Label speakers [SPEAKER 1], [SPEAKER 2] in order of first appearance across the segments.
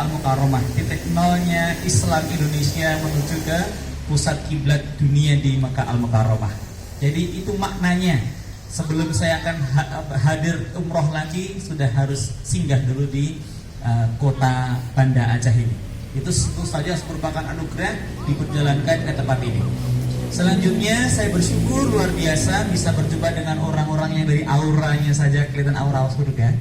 [SPEAKER 1] Makkah Al-Mukarramah, titik nolnya Islam Indonesia menuju ke pusat kiblat dunia di Makkah Al-Mukarramah. Jadi itu maknanya. Sebelum saya akan hadir umroh lagi, sudah harus singgah dulu di kota Banda Aceh ini. Itu tentu saja merupakan anugerah diperjalankan ke tempat ini. Selanjutnya saya bersyukur luar biasa bisa berjumpa dengan orang-orang yang dari auranya saja kelihatan aura surga.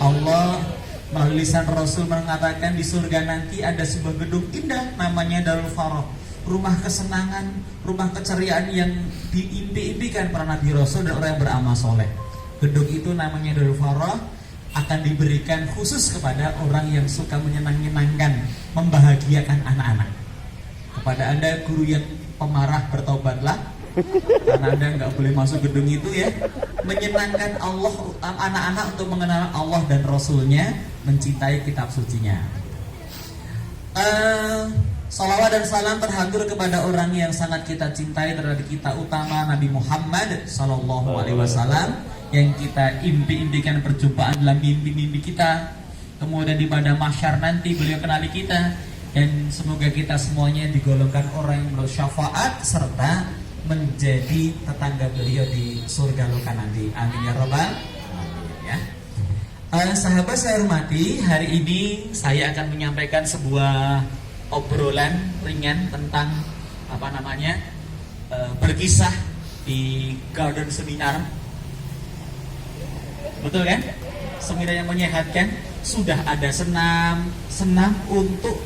[SPEAKER 1] Allah melalui lisan Rasul mengatakan di surga nanti ada sebuah gedung indah namanya Darul Faroh, rumah kesenangan, rumah keceriaan yang diimpi-impikan para nabi Rasul dan orang yang beramal soleh. Gedung itu namanya Darul Faroh, akan diberikan khusus kepada orang yang suka menyenang-nyenangkan, membahagiakan anak-anak. Kepada Anda guru yang pemarah, bertobatlah, karena Anda nggak boleh masuk gedung itu ya. Menyenangkan Allah, anak-anak untuk mengenal Allah dan Rasulnya, mencintai kitab sucinya. Salawat dan salam terhatur kepada orang yang sangat kita cintai, terhadap kita utama Nabi Muhammad Sallallahu Alaihi Wasallam, yang kita impi-impikan perjumpaan dalam mimpi-mimpi kita. Kemudian di pada mahsyar nanti beliau kenali kita, dan semoga kita semuanya digolongkan orang yang bersyafaat serta menjadi tetangga beliau di surga loka nanti. Amin ya robbal alamin ya. Sahabat saya hormati, hari ini saya akan menyampaikan sebuah obrolan ringan tentang berkisah di Garden Seminar. Betul kan? Seminar yang menyehatkan. Sudah ada senam untuk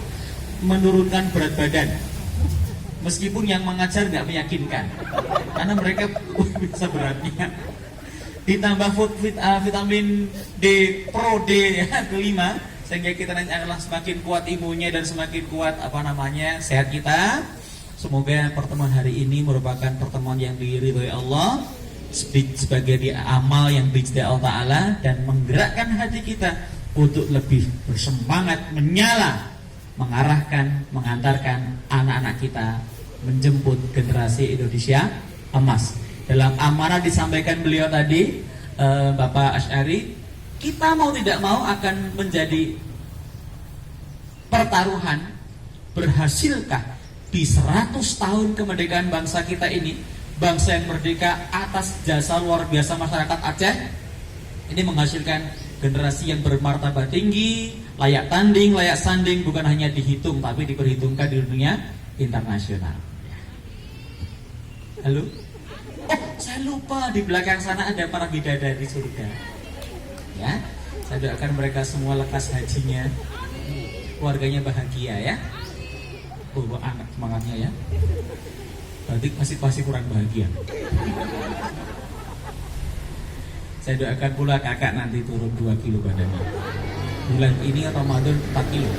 [SPEAKER 1] menurunkan berat badan. Meskipun yang mengajar nggak meyakinkan, karena mereka bisa beratnya. Ditambah vitamin D Pro D ya, kelima, sehingga kita nanti akan semakin kuat imunnya dan semakin kuat sehat kita. Semoga pertemuan hari ini merupakan pertemuan yang diridhoi Allah, sebagai amal yang diridhoi Allah Ta'ala, dan menggerakkan hati kita untuk lebih bersemangat, menyala, mengarahkan, mengantarkan anak-anak kita menjemput generasi Indonesia emas. Dalam amanah disampaikan beliau tadi, Bapak Asy'ari, kita mau tidak mau akan menjadi pertaruhan, berhasilkah di 100 tahun kemerdekaan bangsa kita ini, bangsa yang merdeka atas jasa luar biasa masyarakat Aceh, ini menghasilkan generasi yang bermartabat tinggi, layak tanding, layak sanding, bukan hanya dihitung tapi diperhitungkan di dunia internasional. Halo? Oh, saya lupa, di belakang sana ada para bidadari surga. Ya, saya doakan mereka semua lekas hajinya, keluarganya bahagia ya. Oh, anak semangatnya ya. Berarti masih kurang bahagia. Saya doakan pula kakak nanti turun 2 kilo badannya. Bulan ini Ramadan 4 kilo.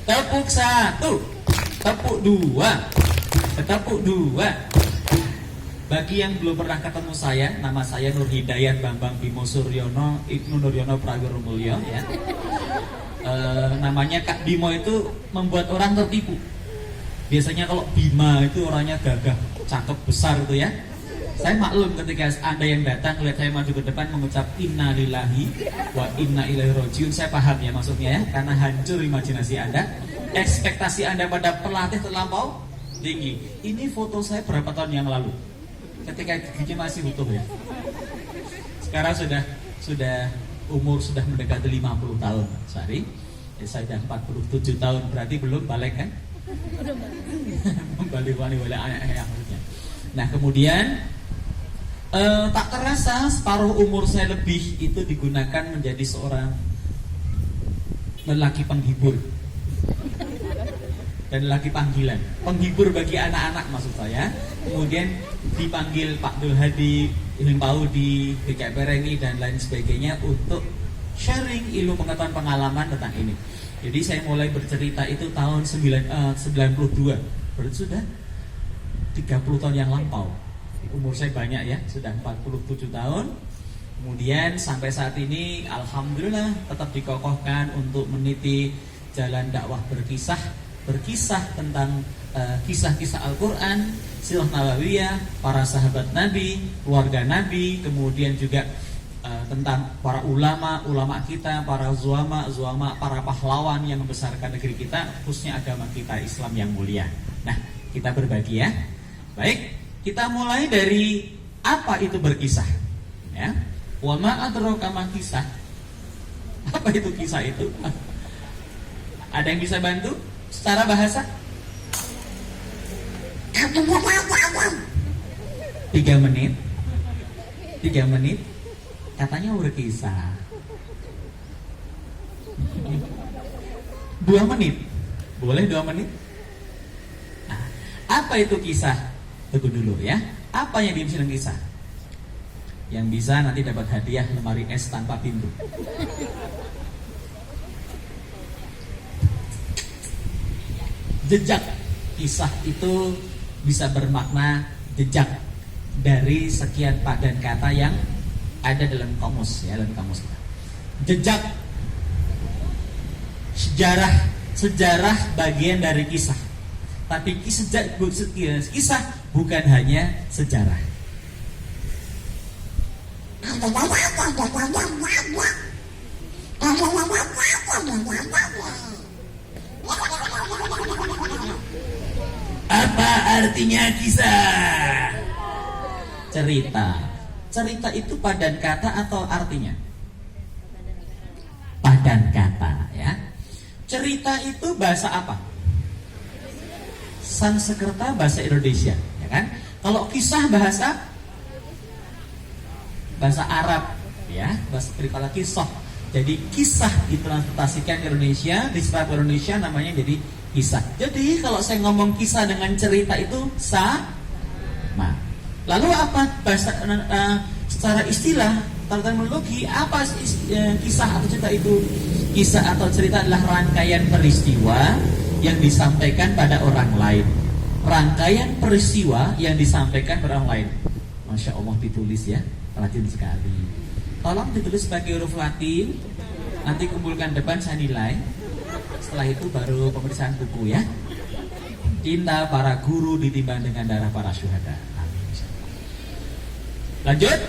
[SPEAKER 1] Tepuk 1, tepuk 2, tepuk 2. Bagi yang belum pernah ketemu saya, nama saya Nur Hidayat Bambang Bimo Suryono Ibnu Nuryono Prawiro Mulyo ya. Namanya Kak Bimo itu membuat orang tertipu. Biasanya kalau Bima itu orangnya gagah, cakep, besar itu ya. Saya maklum ketika Anda yang datang lihat saya maju ke depan mengucap inna lillahi wa inna ilaihi rajiun, saya paham ya maksudnya ya, karena hancur imajinasi Anda. Ekspektasi Anda pada pelatih terlampau tinggi. Ini foto saya berapa tahun yang lalu, ketika gigi masih utuh ya. Sekarang sudah umur sudah mendekati 50 tahun. Sorry, saya sudah 47 tahun, berarti belum balik kan? Balik wali ayah. Nah kemudian tak terasa separuh umur saya lebih itu digunakan menjadi seorang lelaki penghibur dan lelaki panggilan, penghibur bagi anak-anak maksud saya. Kemudian dipanggil Pak Dul Hadi, Ilmu Paudi, BK Perengi dan lain sebagainya untuk sharing ilmu pengetahuan pengalaman tentang ini. Jadi saya mulai bercerita itu tahun 92, berarti sudah 30 tahun yang lampau. Umur saya banyak ya, sudah 47 tahun. Kemudian sampai saat ini alhamdulillah tetap dikokohkan untuk meniti jalan dakwah berkisah tentang kisah-kisah Al-Quran, sirah nabawiyah, para sahabat Nabi, keluarga Nabi, kemudian juga tentang para ulama kita, para zuama, para pahlawan yang membesarkan negeri kita, khususnya agama kita Islam yang mulia. Nah, kita berbagi ya. Baik, kita mulai dari apa itu berkisah. Ya. Wa ma adraka ma kisah. Apa itu kisah itu? Ada yang bisa bantu secara bahasa? 3 menit. 3 menit. Katanya berkisah. 2 menit. Boleh 2 menit? Nah, apa itu kisah? Tunggu dulu ya. Apa yang dimaksud dengan kisah? Yang bisa nanti dapat hadiah lemari es tanpa pintu. Jejak. Kisah itu bisa bermakna jejak dari sekian padan kata yang ada dalam kamus ya, dalam kamus. Jejak, sejarah bagian dari kisah. Tapi kisah bukan hanya sejarah. Apa artinya kisah? Cerita. Cerita itu padan kata atau artinya? Padan kata ya. Cerita itu bahasa apa? Sanskerta, bahasa Indonesia, ya kan? Kalau kisah bahasa Arab ya, bahasa cerita kisah. Jadi kisah ditransliterasikan ke Indonesia, diserap ke Indonesia namanya jadi kisah. Jadi kalau saya ngomong kisah dengan cerita itu sama. Lalu apa bahasa secara istilah, terminologi apa kisah atau cerita itu? Kisah atau cerita adalah rangkaian peristiwa yang disampaikan pada orang lain. Rangkaian peristiwa yang disampaikan pada orang lain. Masya Allah, ditulis ya, rajin sekali. Tolong ditulis sebagai huruf Latin. Nanti kumpulkan depan saya nilai. Setelah itu baru pemeriksaan buku ya. Cinta para guru ditimbang dengan darah para syuhada. Lanjut.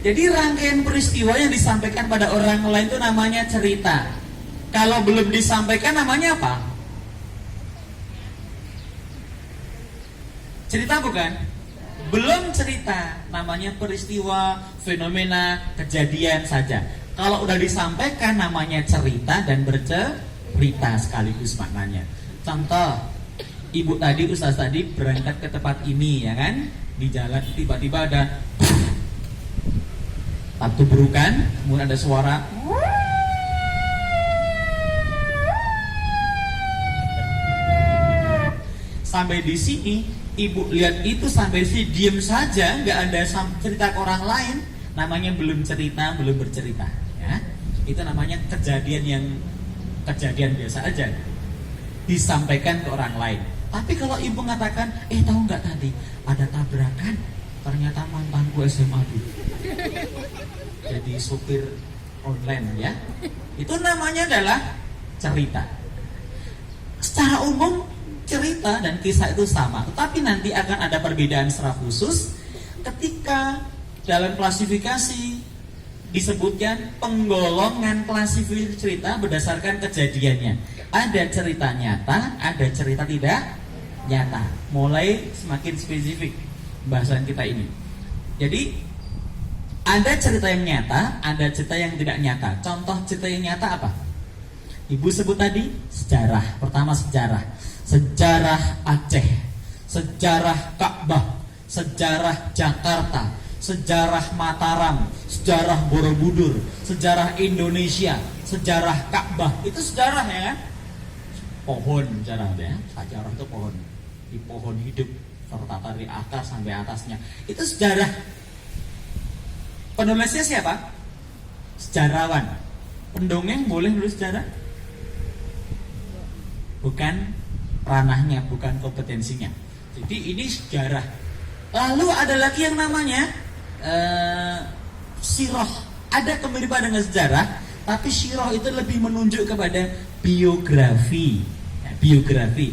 [SPEAKER 1] Jadi rangkaian peristiwa yang disampaikan pada orang lain itu namanya cerita. Kalau belum disampaikan namanya apa? Cerita bukan? Belum cerita, namanya peristiwa, fenomena, kejadian saja. Kalau udah disampaikan namanya cerita dan bercerita sekaligus maknanya. Contoh, ibu tadi, ustaz tadi berangkat ke tempat ini ya kan? Di jalan tiba-tiba ada tuburukan, kemudian ada suara. Sampai di sini ibu lihat itu sampai sini diam saja, nggak ada cerita ke orang lain, namanya belum cerita, belum bercerita. Ya, itu namanya kejadian biasa aja disampaikan ke orang lain. Tapi kalau ibu mengatakan, tahu nggak tadi ada tabrakan, ternyata mantanku SMA dulu. Jadi supir online ya. Itu namanya adalah cerita. Secara umum cerita dan kisah itu sama, tetapi nanti akan ada perbedaan secara khusus ketika dalam klasifikasi disebutkan penggolongan klasifikasi cerita berdasarkan kejadiannya. Ada cerita nyata, ada cerita tidak nyata. Mulai semakin spesifik bahasan kita ini. Jadi ada cerita yang nyata, ada cerita yang tidak nyata. Contoh cerita yang nyata apa? Ibu sebut tadi sejarah. Pertama sejarah. Sejarah Aceh, sejarah Ka'bah, sejarah Jakarta, sejarah Mataram, sejarah Borobudur, sejarah Indonesia, sejarah Ka'bah. Itu sejarah ya kan? Pohon sejarah ya. Sejarah itu pohon. Di pohon hidup tertata dari akar sampai atasnya. Itu sejarah. Penulisnya siapa? Sejarawan. Pendongeng boleh nulis sejarah? Bukan ranahnya, bukan kompetensinya. Jadi ini sejarah. Lalu ada lagi yang namanya sirah. Ada kemiripan dengan sejarah, tapi sirah itu lebih menunjuk kepada biografi. Ya, biografi.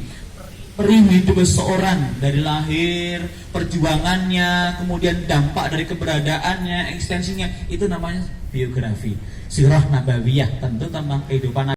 [SPEAKER 1] review hidup seseorang dari lahir, perjuangannya, kemudian dampak dari keberadaannya, ekstensinya, itu namanya biografi. Sirah Nabawiyah, tentu tentang kehidupan